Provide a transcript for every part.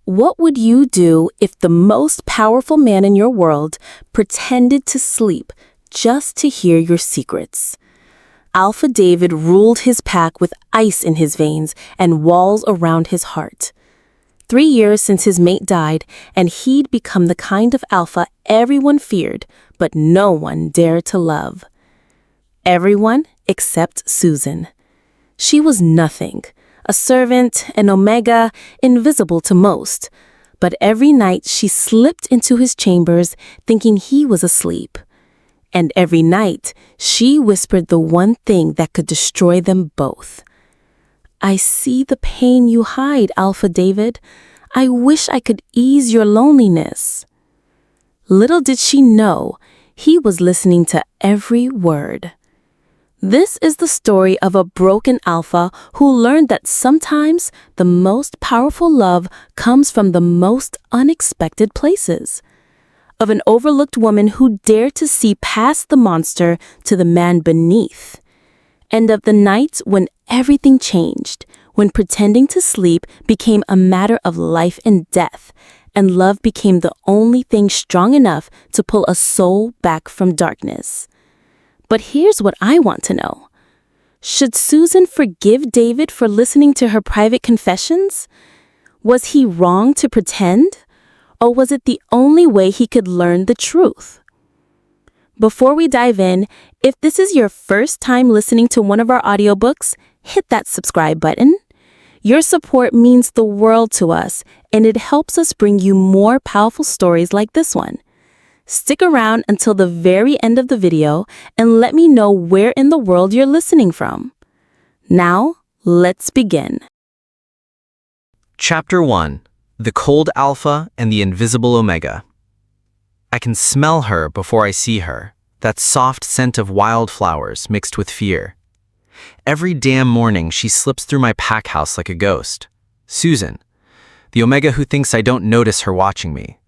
What would you do if the most powerful man in your world pretended to sleep just to hear your secrets? Alpha David ruled his pack with ice in his veins and walls around his heart. 3 years since his mate died, and he'd become the kind of alpha everyone feared, but no one dared to love. Everyone except Susan. She was nothing. A servant, an omega, invisible to most. But every night she slipped into his chambers thinking he was asleep. And every night she whispered the one thing that could destroy them both. I see the pain you hide, Alpha David. I wish I could ease your loneliness. Little did she know, he was listening to every word. This is the story of a broken alpha who learned that sometimes the most powerful love comes from the most unexpected places. Of an overlooked woman who dared to see past the monster to the man beneath. And of the nights when everything changed, when pretending to sleep became a matter of life and death, and love became the only thing strong enough to pull a soul back from darkness. But here's what I want to know. Should Susan forgive David for listening to her private confessions? Was he wrong to pretend? Or was it the only way he could learn the truth? Before we dive in, if this is your first time listening to one of our audiobooks, hit that subscribe button. Your support means the world to us, and it helps us bring you more powerful stories like this one. Stick around until the very end of the video and let me know where in the world you're listening from. Now, let's begin. Chapter 1. The Cold Alpha and the Invisible Omega. I can smell her before I see her, that soft scent of wildflowers mixed with fear. Every damn morning she slips through my pack house like a ghost. Susan, the Omega who thinks I don't notice her watching me.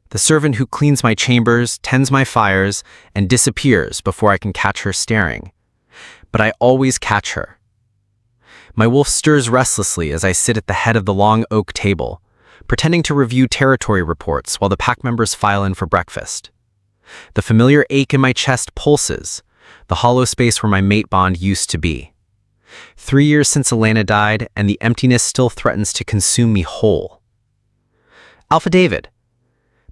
The servant who cleans my chambers, tends my fires, and disappears before I can catch her staring. But I always catch her. My wolf stirs restlessly as I sit at the head of the long oak table, pretending to review territory reports while the pack members file in for breakfast. The familiar ache in my chest pulses, the hollow space where my mate bond used to be. 3 years since Elena died, and the emptiness still threatens to consume me whole. Alpha David.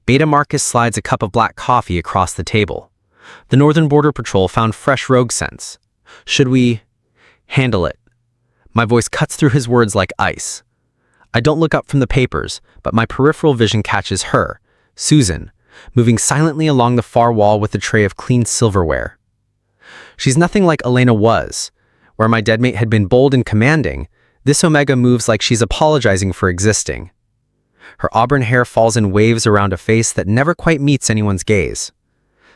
Beta Marcus slides a cup of black coffee across the table. The Northern Border Patrol found fresh rogue scents. Should we handle it? My voice cuts through his words like ice. I don't look up from the papers, but my peripheral vision catches her, Susan, moving silently along the far wall with a tray of clean silverware. She's nothing like Elena was. Where my dead mate had been bold and commanding, this Omega moves like she's apologizing for existing. Her auburn hair falls in waves around a face that never quite meets anyone's gaze.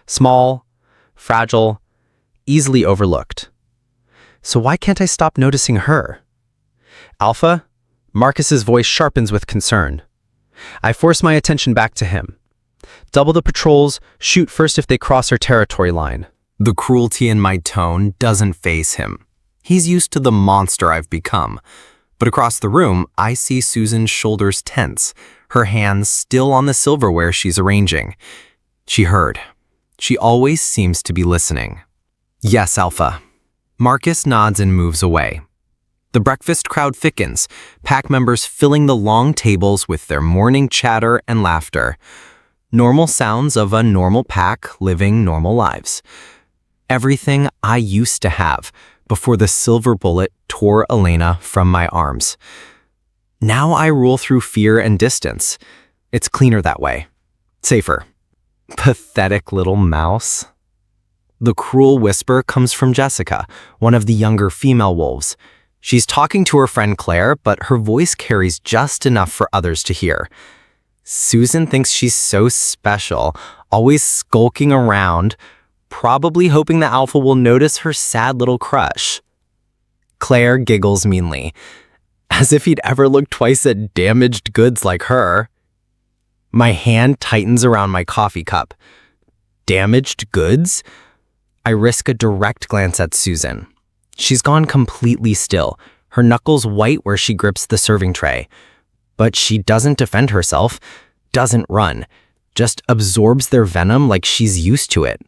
Small, fragile, easily overlooked. So why can't I stop noticing her? Alpha? Marcus's voice sharpens with concern. I force my attention back to him. Double the patrols, shoot first if they cross our territory line. The cruelty in my tone doesn't faze him. He's used to the monster I've become. But across the room, I see Susan's shoulders tense, her hands still on the silverware she's arranging. She heard. She always seems to be listening. Yes, Alpha. Marcus nods and moves away. The breakfast crowd thickens, pack members filling the long tables with their morning chatter and laughter. Normal sounds of a normal pack living normal lives. Everything I used to have before the silver bullet tore Elena from my arms. Now I rule through fear and distance. It's cleaner that way. Safer. Pathetic little mouse. The cruel whisper comes from Jessica, one of the younger female wolves. She's talking to her friend Claire, but her voice carries just enough for others to hear. Susan thinks she's so special, always skulking around, probably hoping the alpha will notice her sad little crush. Claire giggles meanly, as if he'd ever look twice at damaged goods like her. My hand tightens around my coffee cup. Damaged goods? I risk a direct glance at Susan. She's gone completely still, her knuckles white where she grips the serving tray. but she doesn't defend herself, doesn't run, just absorbs their venom like she's used to it.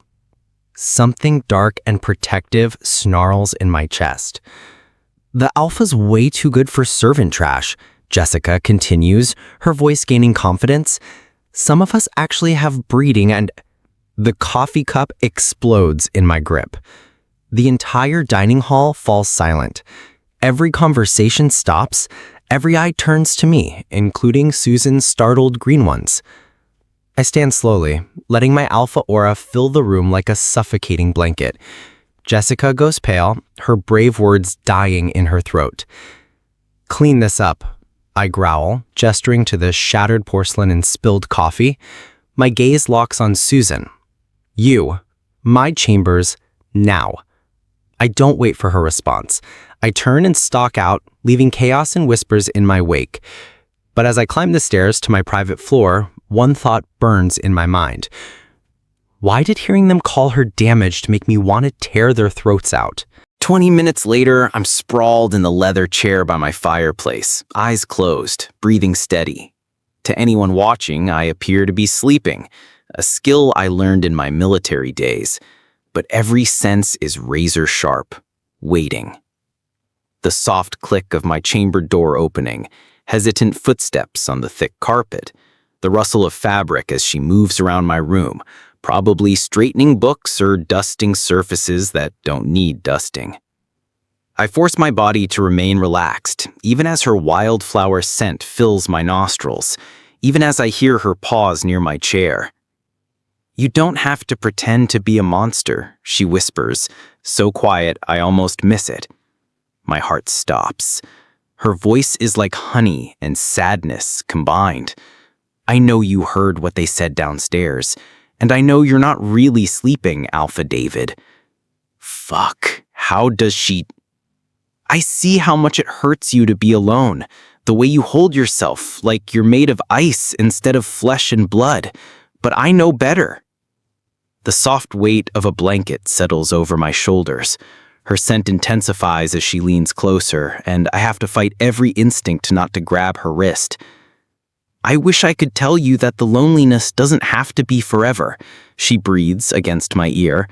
Something dark and protective snarls in my chest. The alpha's way too good for servant trash, Jessica continues, her voice gaining confidence. Some of us actually have breeding and... The coffee cup explodes in my grip. The entire dining hall falls silent. Every conversation stops. Every eye turns to me, including Susan's startled green ones. I stand slowly, letting my alpha aura fill the room like a suffocating blanket. Jessica goes pale, her brave words dying in her throat. "Clean this up," I growl, gesturing to the shattered porcelain and spilled coffee. My gaze locks on Susan. "You, my chambers, now." I don't wait for her response. I turn and stalk out, leaving chaos and whispers in my wake. But as I climb the stairs to my private floor, one thought burns in my mind. Why did hearing them call her damaged make me want to tear their throats out? 20 minutes later, I'm sprawled in the leather chair by my fireplace, eyes closed, breathing steady. To anyone watching, I appear to be sleeping, a skill I learned in my military days. But every sense is razor sharp, waiting. The soft click of my chamber door opening, hesitant footsteps on the thick carpet, the rustle of fabric as she moves around my room, probably straightening books or dusting surfaces that don't need dusting. I force my body to remain relaxed, even as her wildflower scent fills my nostrils, even as I hear her pause near my chair. "You don't have to pretend to be a monster," she whispers, so quiet I almost miss it. My heart stops. Her voice is like honey and sadness combined. "I know you heard what they said downstairs, and I know you're not really sleeping, Alpha David." Fuck, how does she... "I see how much it hurts you to be alone, the way you hold yourself, like you're made of ice instead of flesh and blood, but I know better." The soft weight of a blanket settles over my shoulders. Her scent intensifies as she leans closer, and I have to fight every instinct not to grab her wrist. "I wish I could tell you that the loneliness doesn't have to be forever," she breathes against my ear.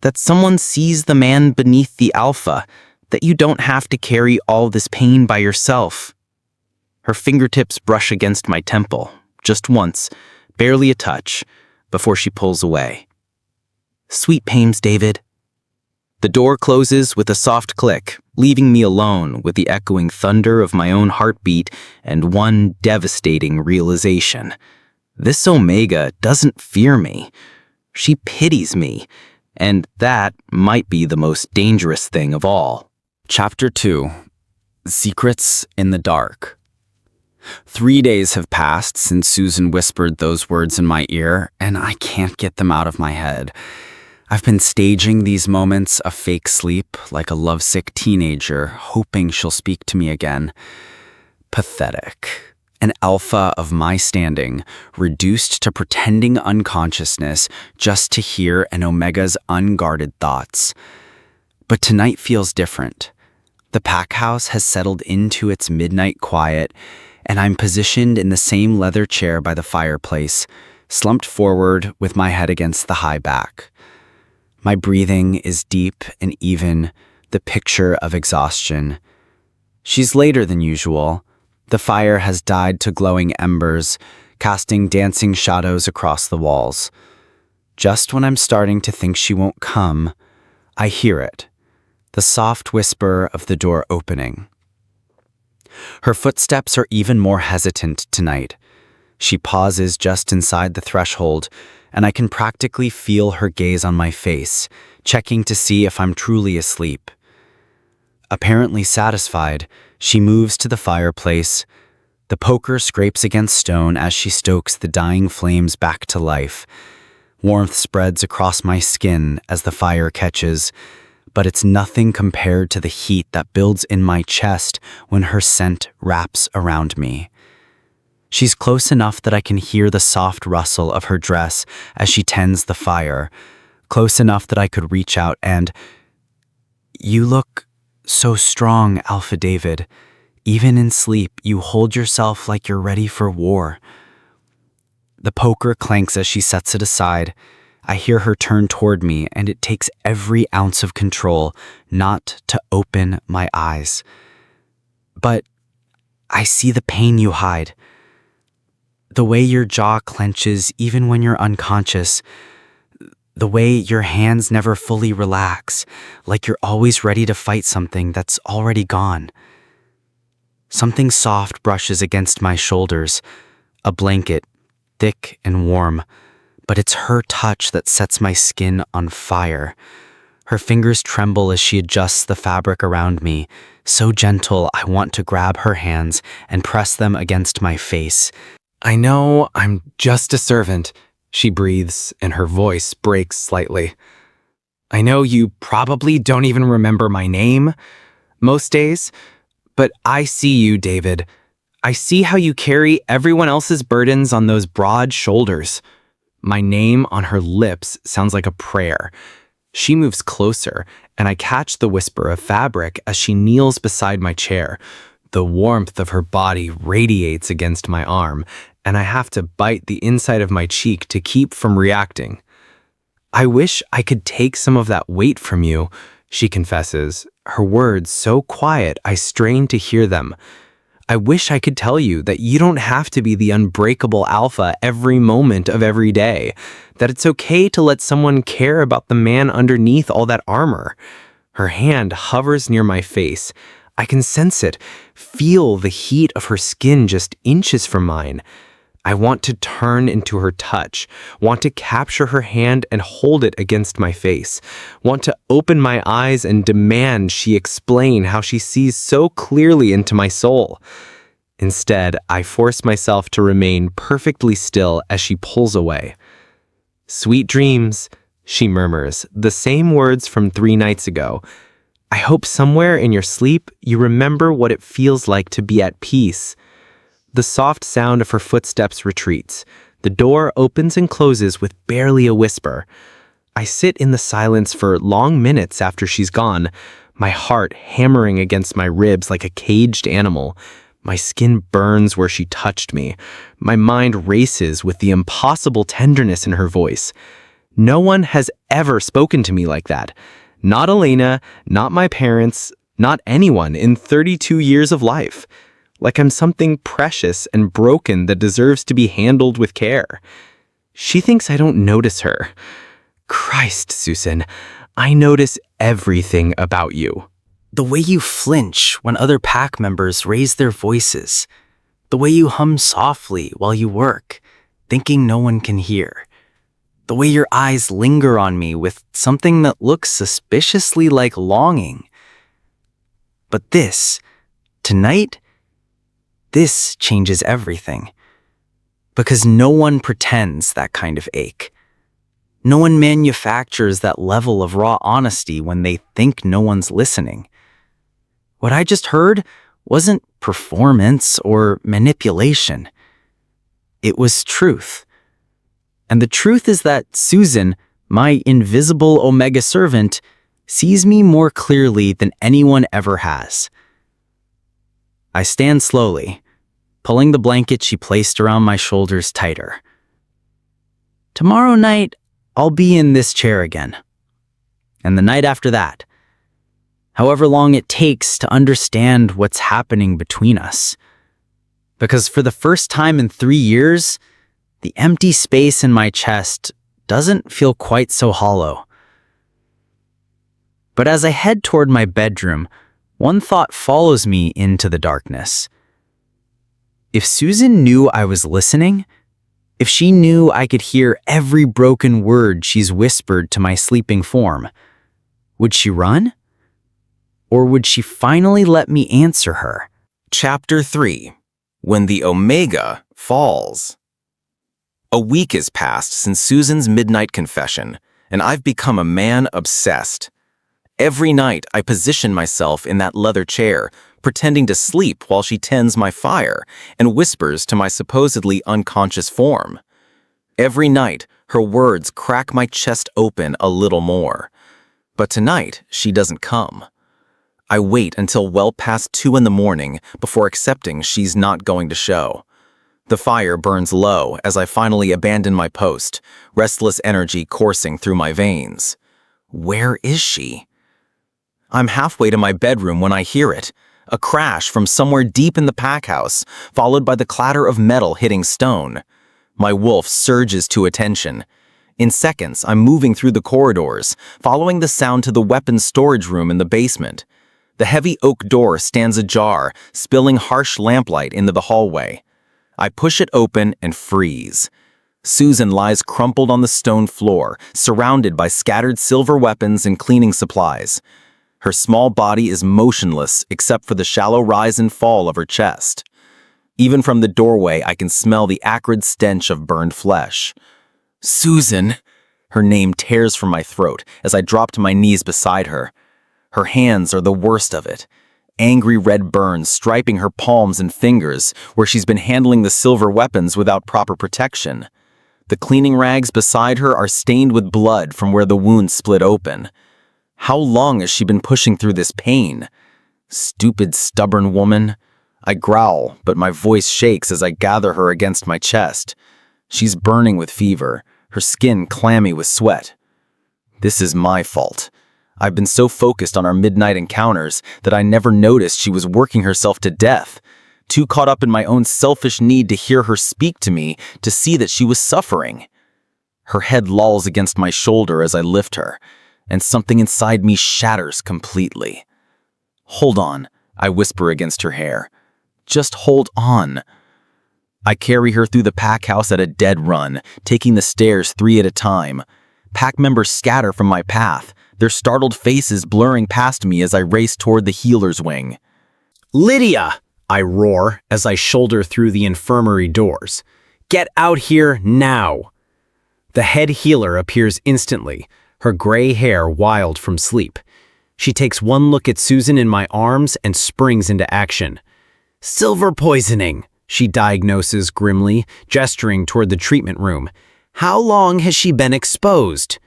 "That someone sees the man beneath the alpha, that you don't have to carry all this pain by yourself." Her fingertips brush against my temple, just once, barely a touch, before she pulls away. "Sweet pains, David." The door closes with a soft click, leaving me alone with the echoing thunder of my own heartbeat and one devastating realization. This Omega doesn't fear me. She pities me, and that might be the most dangerous thing of all. Chapter 2. Secrets in the Dark. 3 days have passed since Susan whispered those words in my ear, and I can't get them out of my head. I've been staging these moments of fake sleep like a lovesick teenager, hoping she'll speak to me again. Pathetic. An alpha of my standing, reduced to pretending unconsciousness just to hear an Omega's unguarded thoughts. But tonight feels different. The pack house has settled into its midnight quiet, and I'm positioned in the same leather chair by the fireplace, slumped forward with my head against the high back. My breathing is deep and even, the picture of exhaustion. She's later than usual. The fire has died to glowing embers, casting dancing shadows across the walls. Just when I'm starting to think she won't come, I hear it, the soft whisper of the door opening. Her footsteps are even more hesitant tonight. She pauses just inside the threshold, and I can practically feel her gaze on my face, checking to see if I'm truly asleep. Apparently satisfied, she moves to the fireplace. The poker scrapes against stone as she stokes the dying flames back to life. Warmth spreads across my skin as the fire catches, but it's nothing compared to the heat that builds in my chest when her scent wraps around me. She's close enough that I can hear the soft rustle of her dress as she tends the fire, close enough that I could reach out and... "You look so strong, Alpha David. Even in sleep, you hold yourself like you're ready for war. The poker clanks as she sets it aside. I hear her turn toward me, and it takes every ounce of control not to open my eyes. But I see the pain you hide. The way your jaw clenches even when you're unconscious. The way your hands never fully relax, like you're always ready to fight something that's already gone. Something soft brushes against my shoulders, a blanket, thick and warm, but it's her touch that sets my skin on fire. Her fingers tremble as she adjusts the fabric around me, so gentle I want to grab her hands and press them against my face. I know I'm just a servant, she breathes, and her voice breaks slightly. I know you probably don't even remember my name most days, but I see you, David. I see how you carry everyone else's burdens on those broad shoulders. My name on her lips sounds like a prayer. She moves closer, and I catch the whisper of fabric as she kneels beside my chair. The warmth of her body radiates against my arm, and I have to bite the inside of my cheek to keep from reacting. I wish I could take some of that weight from you, she confesses, her words so quiet I strain to hear them. I wish I could tell you that you don't have to be the unbreakable alpha every moment of every day, that it's okay to let someone care about the man underneath all that armor. Her hand hovers near my face. I can sense it, feel the heat of her skin just inches from mine. I want to turn into her touch, want to capture her hand and hold it against my face, want to open my eyes and demand she explain how she sees so clearly into my soul. Instead, I force myself to remain perfectly still as she pulls away. "Sweet dreams," she murmurs, the same words from 3 nights ago. I hope somewhere in your sleep you remember what it feels like to be at peace. The soft sound of her footsteps retreats. The door opens and closes with barely a whisper. I sit in the silence for long minutes after she's gone, my heart hammering against my ribs like a caged animal. My skin burns where she touched me. My mind races with the impossible tenderness in her voice. No one has ever spoken to me like that. Not Elena, not my parents, not anyone in 32 years of life. Like I'm something precious and broken that deserves to be handled with care. She thinks I don't notice her. Christ, Susan, I notice everything about you. The way you flinch when other pack members raise their voices. The way you hum softly while you work, thinking no one can hear. The way your eyes linger on me with something that looks suspiciously like longing. But tonight, this changes everything. Because no one pretends that kind of ache. No one manufactures that level of raw honesty when they think no one's listening. What I just heard wasn't performance or manipulation. It was truth. And the truth is that Susan, my invisible Omega servant, sees me more clearly than anyone ever has. I stand slowly, pulling the blanket she placed around my shoulders tighter. Tomorrow night, I'll be in this chair again. And the night after that. However long it takes to understand what's happening between us. Because for the first time in 3 years, the empty space in my chest doesn't feel quite so hollow. But as I head toward my bedroom, one thought follows me into the darkness. If Susan knew I was listening, if she knew I could hear every broken word she's whispered to my sleeping form, would she run? Or would she finally let me answer her? Chapter 3. When the Omega Falls. A week has passed since Susan's midnight confession, and I've become a man obsessed. Every night I position myself in that leather chair, pretending to sleep while she tends my fire and whispers to my supposedly unconscious form. Every night, her words crack my chest open a little more. But tonight, she doesn't come. I wait until well past 2 in the morning before accepting she's not going to show. The fire burns low as I finally abandon my post, restless energy coursing through my veins. Where is she? I'm halfway to my bedroom when I hear it. A crash from somewhere deep in the pack house, followed by the clatter of metal hitting stone. My wolf surges to attention. In seconds, I'm moving through the corridors, following the sound to the weapons storage room in the basement. The heavy oak door stands ajar, spilling harsh lamplight into the hallway. I push it open and freeze. Susan lies crumpled on the stone floor, surrounded by scattered silver weapons and cleaning supplies. Her small body is motionless except for the shallow rise and fall of her chest. Even from the doorway, I can smell the acrid stench of burned flesh. Susan! Her name tears from my throat as I drop to my knees beside her. Her hands are the worst of it. Angry red burns striping her palms and fingers where she's been handling the silver weapons without proper protection. The cleaning rags beside her are stained with blood from where the wound split open. How long has she been pushing through this pain? Stupid, stubborn woman. I growl, but my voice shakes as I gather her against my chest. She's burning with fever, her skin clammy with sweat. This is my fault. I've been so focused on our midnight encounters that I never noticed she was working herself to death, too caught up in my own selfish need to hear her speak to me to see that she was suffering. Her head lolls against my shoulder as I lift her, and something inside me shatters completely. Hold on, I whisper against her hair. Just hold on. I carry her through the pack house at a dead run, taking the stairs 3 at a time. Pack members scatter from my path, their startled faces blurring past me as I race toward the healer's wing. Lydia! I roar as I shoulder through the infirmary doors. Get out here now! The head healer appears instantly, her gray hair wild from sleep. She takes one look at Susan in my arms and springs into action. Silver poisoning, she diagnoses grimly, gesturing toward the treatment room. How long has she been exposed?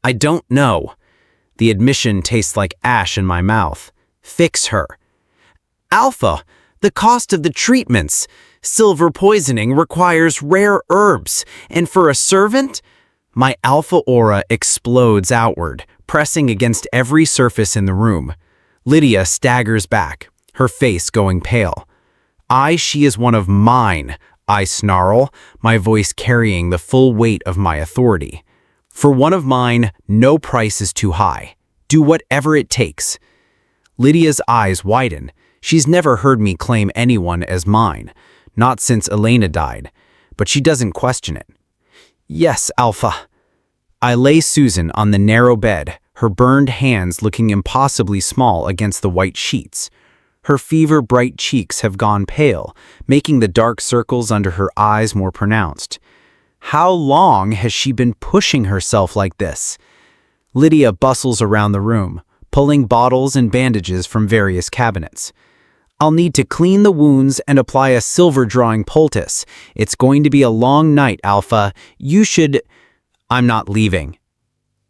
I don't know. The admission tastes like ash in my mouth. Fix her. Alpha, the cost of the treatments. Silver poisoning requires rare herbs, and for a servant? My alpha aura explodes outward, pressing against every surface in the room. Lydia staggers back, her face going pale. She is one of mine, I snarl, my voice carrying the full weight of my authority. For one of mine, no price is too high. Do whatever it takes. Lydia's eyes widen. She's never heard me claim anyone as mine, not since Elena died, but she doesn't question it. Yes, Alpha. I lay Susan on the narrow bed, her burned hands looking impossibly small against the white sheets. Her fever-bright cheeks have gone pale, making the dark circles under her eyes more pronounced. How long has she been pushing herself like this? Lydia bustles around the room, pulling bottles and bandages from various cabinets. I'll need to clean the wounds and apply a silver-drawing poultice. It's going to be a long night, Alpha. You should... I'm not leaving.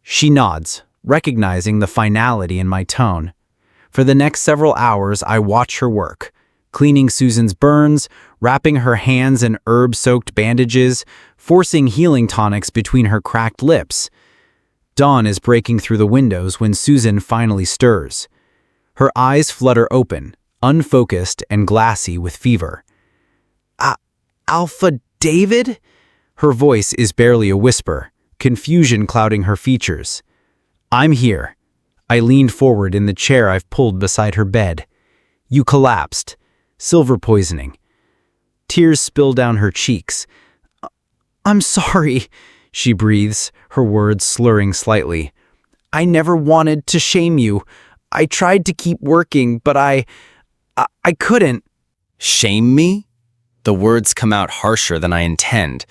She nods, recognizing the finality in my tone. For the next several hours, I watch her work, cleaning Susan's burns, wrapping her hands in herb-soaked bandages, forcing healing tonics between her cracked lips. Dawn is breaking through the windows when Susan finally stirs. Her eyes flutter open, unfocused and glassy with fever. Alpha David? Her voice is barely a whisper, confusion clouding her features. I'm here. I leaned forward in the chair I've pulled beside her bed. You collapsed. Silver poisoning. Tears spill down her cheeks. I'm sorry, she breathes, her words slurring slightly. I never wanted to shame you. I tried to keep working, but I couldn't. Shame me? The words come out harsher than I intend.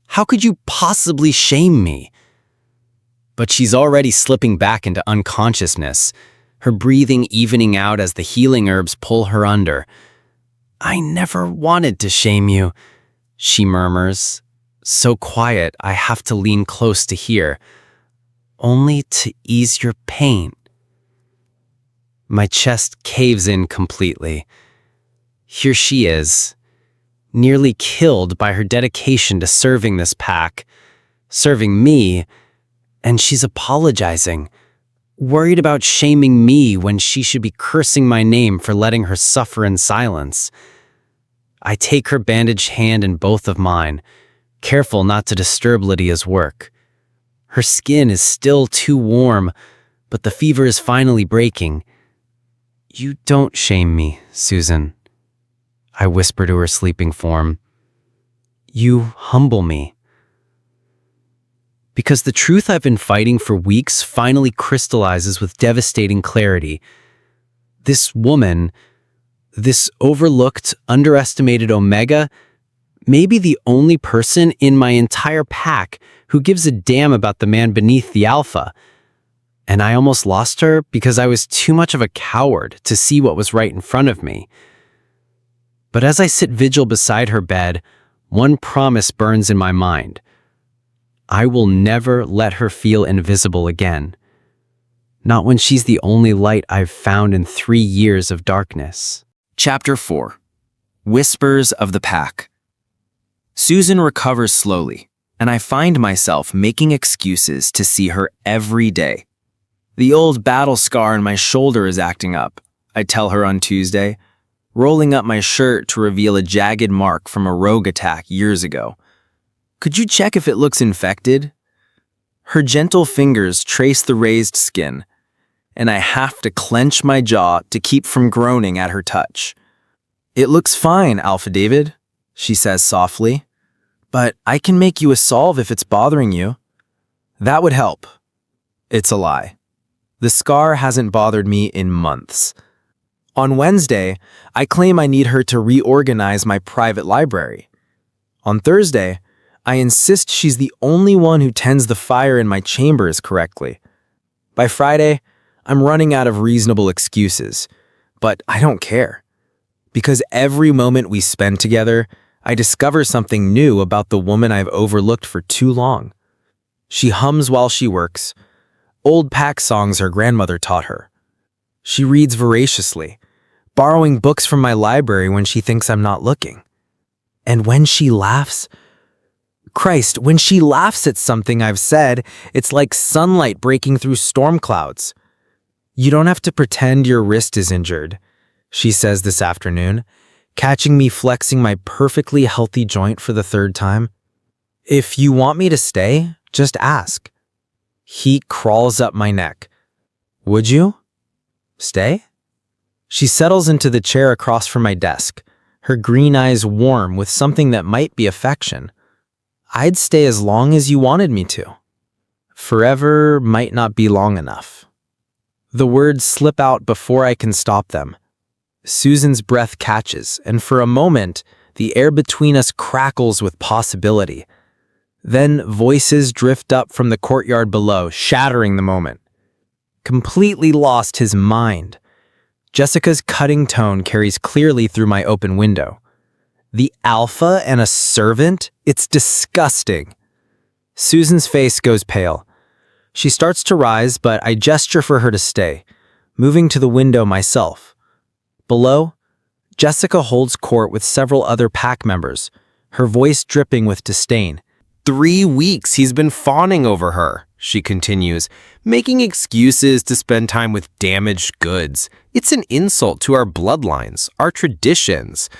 How could you possibly shame me? But she's already slipping back into unconsciousness, her breathing evening out as the healing herbs pull her under. I never wanted to shame you, she murmurs, so quiet I have to lean close to hear. Only to ease your pain. My chest caves in completely. Here she is, nearly killed by her dedication to serving this pack, serving me, and she's apologizing, worried about shaming me when she should be cursing my name for letting her suffer in silence. I take her bandaged hand in both of mine, careful not to disturb Lydia's work. Her skin is still too warm, but the fever is finally breaking. You don't shame me, Susan, I whisper to her sleeping form. You humble me. Because the truth I've been fighting for weeks finally crystallizes with devastating clarity. This woman, this overlooked, underestimated Omega, may be the only person in my entire pack who gives a damn about the man beneath the Alpha. And I almost lost her because I was too much of a coward to see what was right in front of me. But as I sit vigil beside her bed, one promise burns in my mind. I will never let her feel invisible again. Not when she's the only light I've found in 3 years of darkness. Chapter 4. Whispers of the Pack. Susan recovers slowly, and I find myself making excuses to see her every day. The old battle scar on my shoulder is acting up, I tell her on Tuesday, rolling up my shirt to reveal a jagged mark from a rogue attack years ago. Could you check if it looks infected? Her gentle fingers trace the raised skin, and I have to clench my jaw to keep from groaning at her touch. It looks fine, Alpha David, she says softly, but I can make you a salve if it's bothering you. That would help. It's a lie. The scar hasn't bothered me in months. On Wednesday, I claim I need her to reorganize my private library. On Thursday, I insist she's the only one who tends the fire in my chambers correctly. By Friday, I'm running out of reasonable excuses, but I don't care. Because every moment we spend together, I discover something new about the woman I've overlooked for too long. She hums while she works, old pack songs her grandmother taught her. She reads voraciously, borrowing books from my library when she thinks I'm not looking. And when she laughs, Christ, when she laughs at something I've said, it's like sunlight breaking through storm clouds. You don't have to pretend your wrist is injured, she says this afternoon, catching me flexing my perfectly healthy joint for the 3rd time. If you want me to stay, just ask. Heat crawls up my neck. Would you? Stay? She settles into the chair across from my desk, her green eyes warm with something that might be affection. I'd stay as long as you wanted me to. Forever might not be long enough. The words slip out before I can stop them. Susan's breath catches, and for a moment, the air between us crackles with possibility. Then voices drift up from the courtyard below, shattering the moment. Completely lost his mind. Jessica's cutting tone carries clearly through my open window. The Alpha and a servant? It's disgusting. Susan's face goes pale. She starts to rise, but I gesture for her to stay, moving to the window myself. Below, Jessica holds court with several other pack members, her voice dripping with disdain. 3 weeks he's been fawning over her, she continues, making excuses to spend time with damaged goods. It's an insult to our bloodlines, our traditions.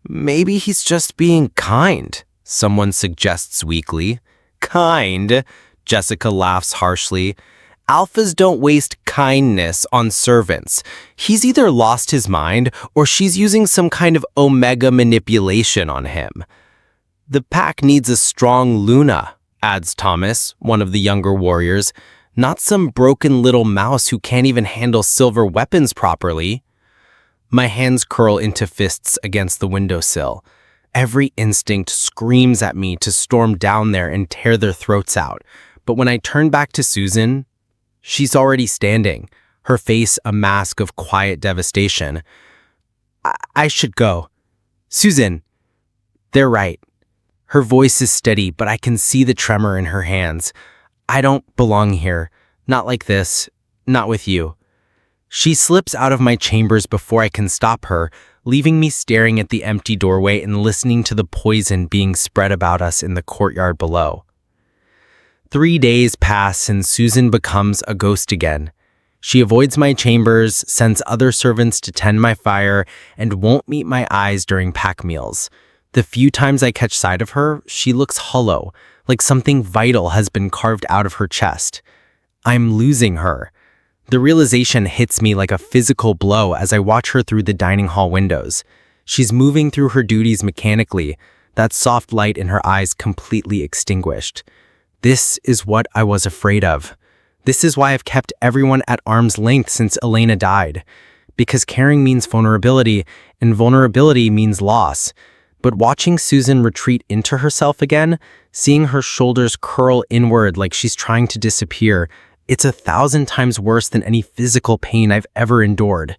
Maybe he's just being kind, someone suggests weakly. Kind? Jessica laughs harshly. Alphas don't waste kindness on servants. He's either lost his mind or she's using some kind of Omega manipulation on him. The pack needs a strong Luna, adds Thomas, one of the younger warriors, not some broken little mouse who can't even handle silver weapons properly. My hands curl into fists against the windowsill. Every instinct screams at me to storm down there and tear their throats out. But when I turn back to Susan, she's already standing, her face a mask of quiet devastation. I should go. Susan, they're right. Her voice is steady, but I can see the tremor in her hands. I don't belong here. Not like this. Not with you. She slips out of my chambers before I can stop her, leaving me staring at the empty doorway and listening to the poison being spread about us in the courtyard below. 3 days pass and Susan becomes a ghost again. She avoids my chambers, sends other servants to tend my fire, and won't meet my eyes during pack meals. The few times I catch sight of her, she looks hollow, like something vital has been carved out of her chest. I'm losing her. The realization hits me like a physical blow as I watch her through the dining hall windows. She's moving through her duties mechanically, that soft light in her eyes completely extinguished. This is what I was afraid of. This is why I've kept everyone at arm's length since Elena died. Because caring means vulnerability, and vulnerability means loss. But watching Susan retreat into herself again, seeing her shoulders curl inward like she's trying to disappear, it's 1,000 times worse than any physical pain I've ever endured.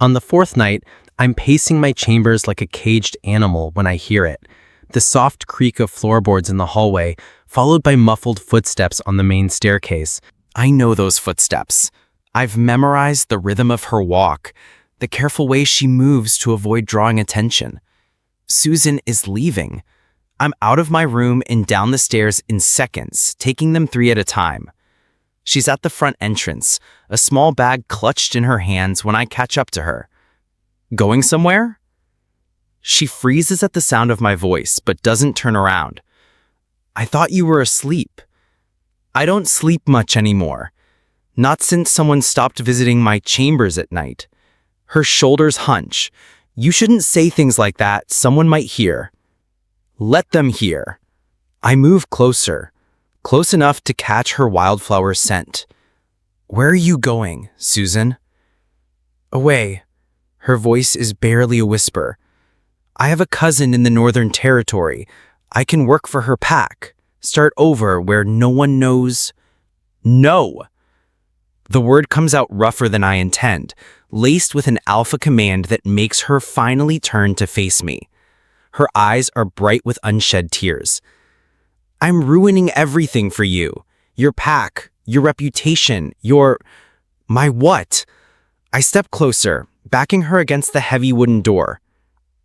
On the 4th night, I'm pacing my chambers like a caged animal when I hear it. The soft creak of floorboards in the hallway, followed by muffled footsteps on the main staircase. I know those footsteps. I've memorized the rhythm of her walk, the careful way she moves to avoid drawing attention. Susan is leaving. I'm out of my room and down the stairs in seconds, taking them 3 at a time. She's at the front entrance, a small bag clutched in her hands when I catch up to her. Going somewhere? She freezes at the sound of my voice, but doesn't turn around. I thought you were asleep. I don't sleep much anymore. Not since someone stopped visiting my chambers at night. Her shoulders hunch. You shouldn't say things like that, someone might hear. Let them hear. I move closer. Close enough to catch her wildflower scent. Where are you going, Susan? Away. Her voice is barely a whisper. I have a cousin in the Northern Territory. I can work for her pack. Start over where no one knows. No! The word comes out rougher than I intend, laced with an alpha command that makes her finally turn to face me. Her eyes are bright with unshed tears. I'm ruining everything for you. Your pack, your reputation, my what? I step closer, backing her against the heavy wooden door.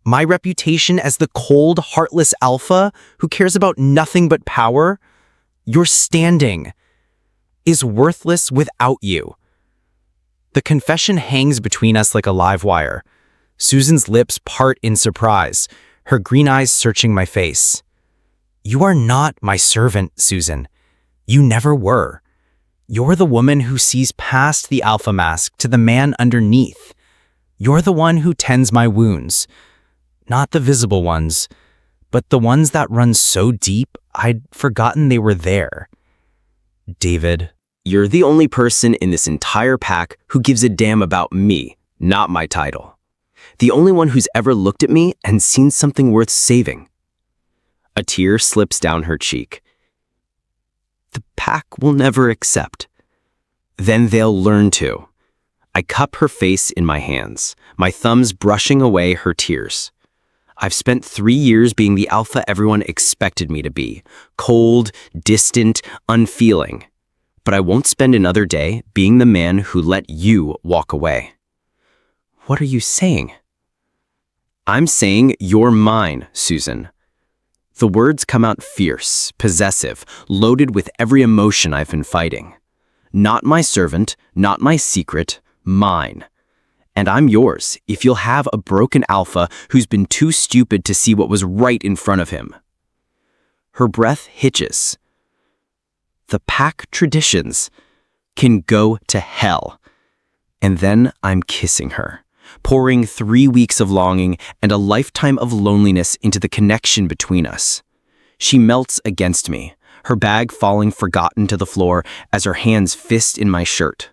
My reputation as the cold, heartless alpha who cares about nothing but power? Your standing is worthless without you. The confession hangs between us like a live wire. Susan's lips part in surprise, her green eyes searching my face. You are not my servant, Susan. You never were. You're the woman who sees past the alpha mask to the man underneath. You're the one who tends my wounds. Not the visible ones, but the ones that run so deep I'd forgotten they were there. David, you're the only person in this entire pack who gives a damn about me, not my title. The only one who's ever looked at me and seen something worth saving. A tear slips down her cheek. The pack will never accept. Then they'll learn to. I cup her face in my hands, my thumbs brushing away her tears. I've spent 3 years being the alpha everyone expected me to be, cold, distant, unfeeling. But I won't spend another day being the man who let you walk away. What are you saying? I'm saying you're mine, Susan. The words come out fierce, possessive, loaded with every emotion I've been fighting. Not my servant, not my secret, mine. And I'm yours if you'll have a broken alpha who's been too stupid to see what was right in front of him. Her breath hitches. The pack traditions can go to hell. And then I'm kissing her, pouring 3 weeks of longing and a lifetime of loneliness into the connection between us. She melts against me, her bag falling forgotten to the floor as her hands fist in my shirt.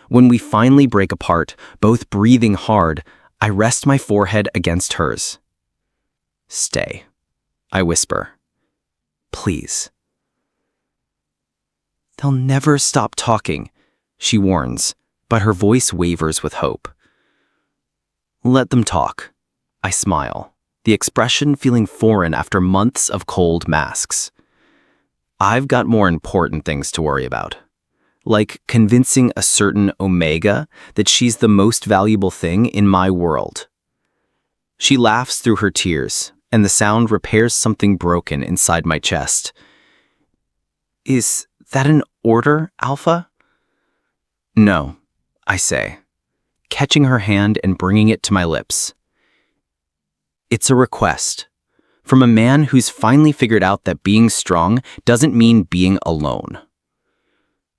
When we finally break apart, both breathing hard, I rest my forehead against hers. Stay, I whisper. Please. They'll never stop talking, she warns, but her voice wavers with hope. Let them talk. I smile, the expression feeling foreign after months of cold masks. I've got more important things to worry about. like convincing a certain Omega that she's the most valuable thing in my world. She laughs through her tears, and the sound repairs something broken inside my chest. Is that an order, Alpha? No, I say, catching her hand and bringing it to my lips. It's a request from a man who's finally figured out that being strong doesn't mean being alone.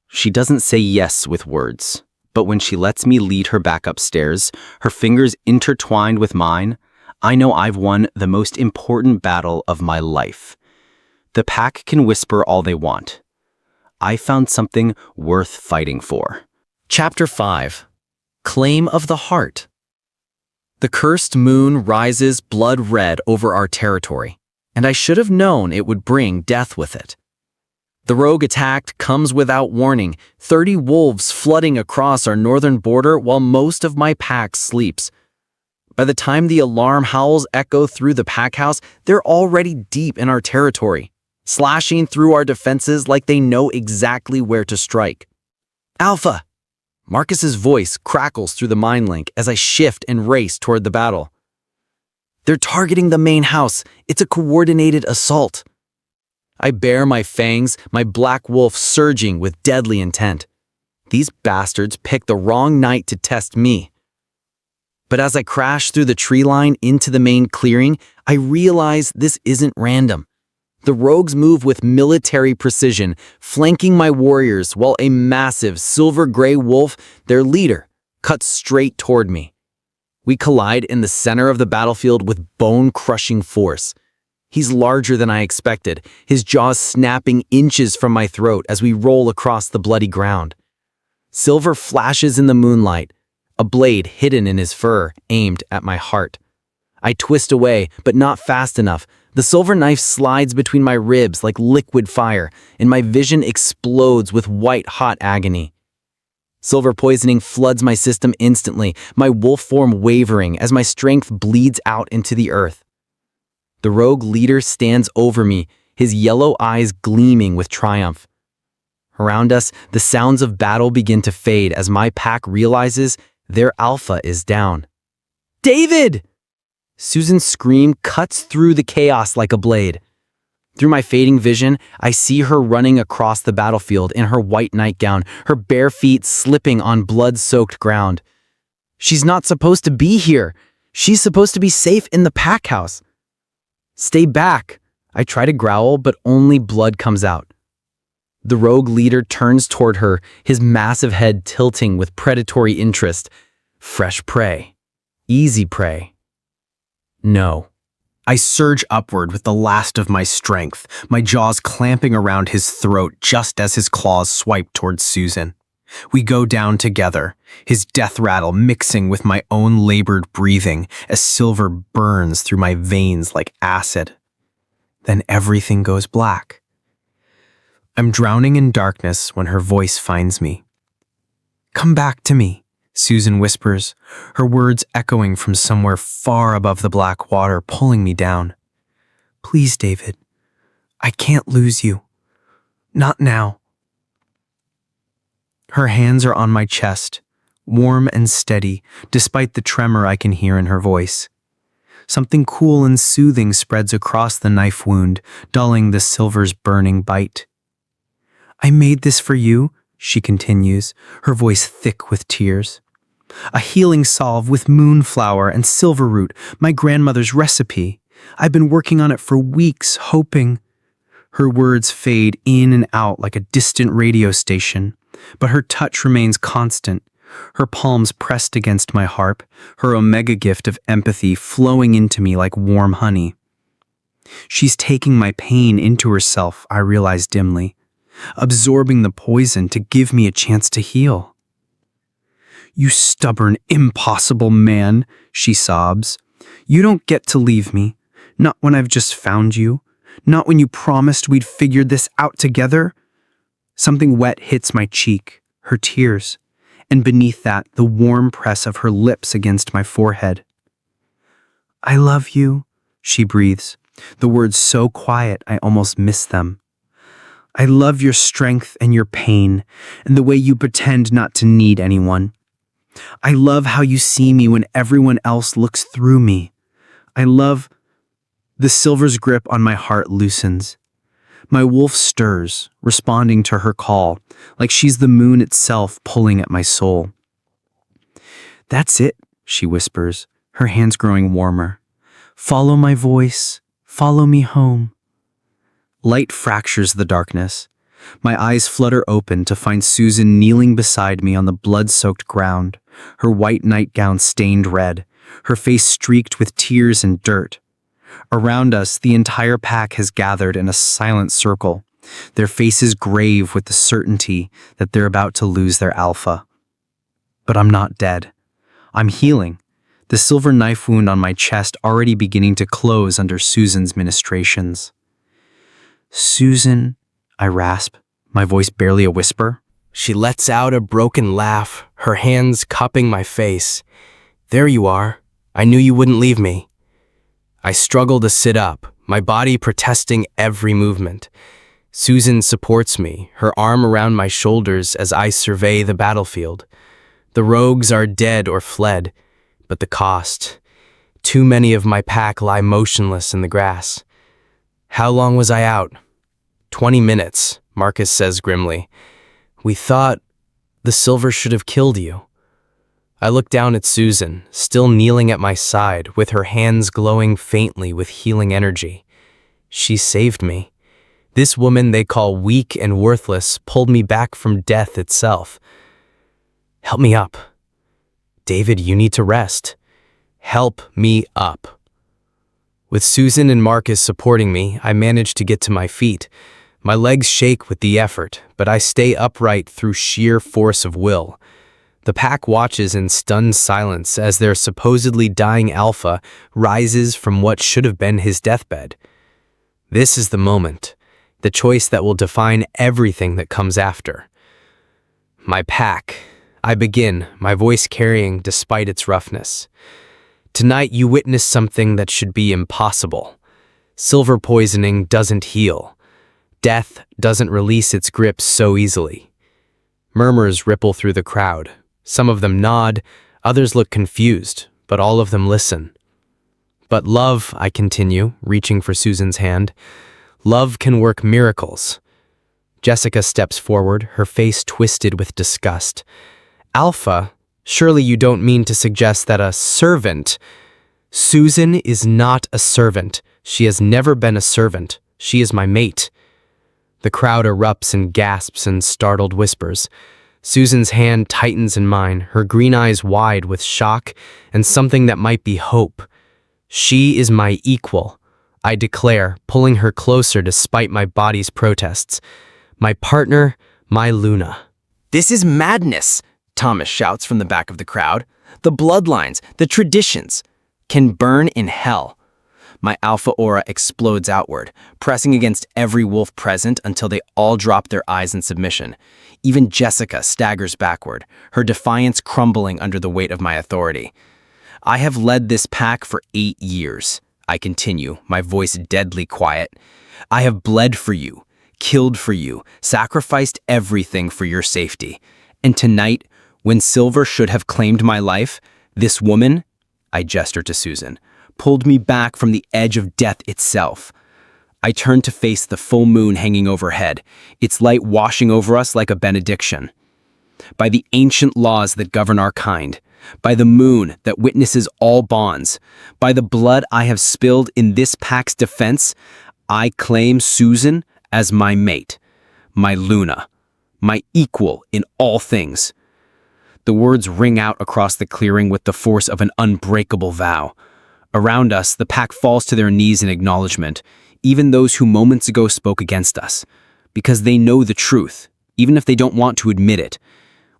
She doesn't say yes with words, but when she lets me lead her back upstairs, her fingers intertwined with mine, I know I've won the most important battle of my life. The pack can whisper all they want. I found something worth fighting for. Chapter 5. Claim of the Heart. The cursed moon rises blood red over our territory, and I should have known it would bring death with it. The rogue attack comes without warning, 30 wolves flooding across our northern border while most of my pack sleeps. By the time the alarm howls echo through the pack house, they're already deep in our territory, slashing through our defenses like they know exactly where to strike. Alpha! Marcus's voice crackles through the mind link as I shift and race toward the battle. They're targeting the main house. It's a coordinated assault. I bare my fangs, my black wolf surging with deadly intent. These bastards picked the wrong night to test me. But as I crash through the tree line into the main clearing, I realize this isn't random. The rogues move with military precision, flanking my warriors while a massive silver-gray wolf, their leader, cuts straight toward me. We collide in the center of the battlefield with bone-crushing force. He's larger than I expected, his jaws snapping inches from my throat as we roll across the bloody ground. Silver flashes in the moonlight, a blade hidden in his fur aimed at my heart. I twist away, but not fast enough. The silver knife slides between my ribs like liquid fire, and my vision explodes with white-hot agony. Silver poisoning floods my system instantly, my wolf form wavering as my strength bleeds out into the earth. The rogue leader stands over me, his yellow eyes gleaming with triumph. Around us, the sounds of battle begin to fade as my pack realizes their alpha is down. David! Susan's scream cuts through the chaos like a blade. Through my fading vision, I see her running across the battlefield in her white nightgown, her bare feet slipping on blood-soaked ground. She's not supposed to be here. She's supposed to be safe in the pack house. Stay back. I try to growl, but only blood comes out. The rogue leader turns toward her, his massive head tilting with predatory interest. Fresh prey. Easy prey. No. I surge upward with the last of my strength, my jaws clamping around his throat just as his claws swipe towards Susan. We go down together, his death rattle mixing with my own labored breathing as silver burns through my veins like acid. Then everything goes black. I'm drowning in darkness when her voice finds me. Come back to me, Susan whispers, her words echoing from somewhere far above the black water, pulling me down. Please, David, I can't lose you. Not now. Her hands are on my chest, warm and steady, despite the tremor I can hear in her voice. Something cool and soothing spreads across the knife wound, dulling the silver's burning bite. I made this for you, she continues, her voice thick with tears. A healing salve with moonflower and silverroot, my grandmother's recipe. I've been working on it for weeks, hoping. Her words fade in and out like a distant radio station, but her touch remains constant, her palms pressed against my harp, her omega gift of empathy flowing into me like warm honey. She's taking my pain into herself, I realize dimly, absorbing the poison to give me a chance to heal. You stubborn, impossible man, she sobs. You don't get to leave me. Not when I've just found you. Not when you promised we'd figured this out together. Something wet hits my cheek, her tears, and beneath that, the warm press of her lips against my forehead. I love you, she breathes, the words so quiet I almost miss them. I love your strength and your pain, and the way you pretend not to need anyone. I love how you see me when everyone else looks through me. I love... The silver's grip on my heart loosens. My wolf stirs, responding to her call, like she's the moon itself pulling at my soul. That's it, she whispers, her hands growing warmer. Follow my voice, follow me home. Light fractures the darkness. My eyes flutter open to find Susan kneeling beside me on the blood-soaked ground, her white nightgown stained red, her face streaked with tears and dirt. Around us, the entire pack has gathered in a silent circle, their faces grave with the certainty that they're about to lose their alpha. But I'm not dead. I'm healing, the silver knife wound on my chest already beginning to close under Susan's ministrations. Susan, I rasp, my voice barely a whisper. She lets out a broken laugh, her hands cupping my face. There you are. I knew you wouldn't leave me. I struggle to sit up, my body protesting every movement. Susan supports me, her arm around my shoulders as I survey the battlefield. The rogues are dead or fled, but the cost. Too many of my pack lie motionless in the grass. How long was I out? 20 minutes, Marcus says grimly. We thought the silver should have killed you. I look down at Susan, still kneeling at my side, with her hands glowing faintly with healing energy. She saved me. This woman they call weak and worthless pulled me back from death itself. Help me up. David, you need to rest. Help me up. With Susan and Marcus supporting me, I manage to get to my feet. My legs shake with the effort, but I stay upright through sheer force of will. The pack watches in stunned silence as their supposedly dying alpha rises from what should have been his deathbed. This is the moment, the choice that will define everything that comes after. My pack. I begin, my voice carrying despite its roughness. Tonight you witness something that should be impossible. Silver poisoning doesn't heal. Death doesn't release its grip so easily. Murmurs ripple through the crowd. Some of them nod, others look confused, but all of them listen. But love, I continue, reaching for Susan's hand, love can work miracles. Jessica steps forward, her face twisted with disgust. Alpha, surely you don't mean to suggest that a servant... Susan is not a servant. She has never been a servant. She is my mate. The crowd erupts in gasps and startled whispers. Susan's hand tightens in mine, her green eyes wide with shock and something that might be hope. She is my equal, I declare, pulling her closer despite my body's protests. My partner, my Luna. This is madness, Thomas shouts from the back of the crowd. The bloodlines, the traditions, can burn in hell. My alpha aura explodes outward, pressing against every wolf present until they all drop their eyes in submission. Even Jessica staggers backward, her defiance crumbling under the weight of my authority. I have led this pack for 8 years. I continue, my voice deadly quiet. I have bled for you, killed for you, sacrificed everything for your safety. And tonight, when Silver should have claimed my life, this woman, I gesture to Susan, pulled me back from the edge of death itself. I turned to face the full moon hanging overhead, its light washing over us like a benediction. By the ancient laws that govern our kind, by the moon that witnesses all bonds, by the blood I have spilled in this pack's defense, I claim Susan as my mate, my Luna, my equal in all things. The words ring out across the clearing with the force of an unbreakable vow. Around us, the pack falls to their knees in acknowledgement, even those who moments ago spoke against us, because they know the truth, even if they don't want to admit it.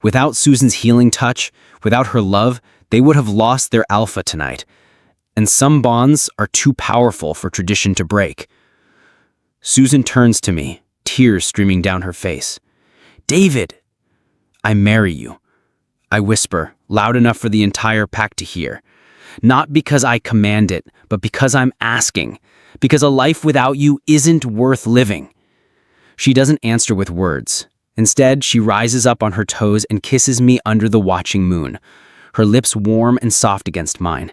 Without Susan's healing touch, without her love, they would have lost their alpha tonight. And some bonds are too powerful for tradition to break. Susan turns to me, tears streaming down her face. David, I marry you. I whisper, loud enough for the entire pack to hear. Not because I command it, but because I'm asking. Because a life without you isn't worth living. She doesn't answer with words. Instead, she rises up on her toes and kisses me under the watching moon, her lips warm and soft against mine.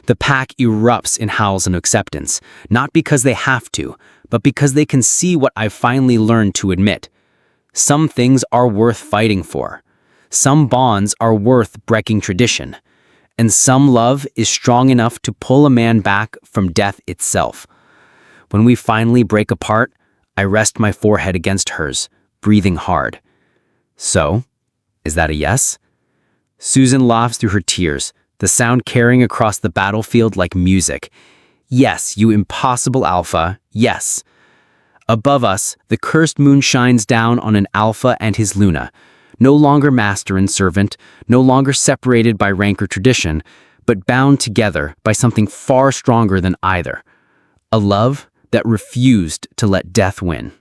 The pack erupts in howls of acceptance, not because they have to, but because they can see what I've finally learned to admit. Some things are worth fighting for. Some bonds are worth breaking tradition. And some love is strong enough to pull a man back from death itself. When we finally break apart, I rest my forehead against hers, breathing hard. So, is that a yes? Susan laughs through her tears, the sound carrying across the battlefield like music. Yes, you impossible Alpha, yes. Above us, the cursed moon shines down on an Alpha and his Luna, no longer master and servant, no longer separated by rank or tradition, but bound together by something far stronger than either. A love that refused to let death win.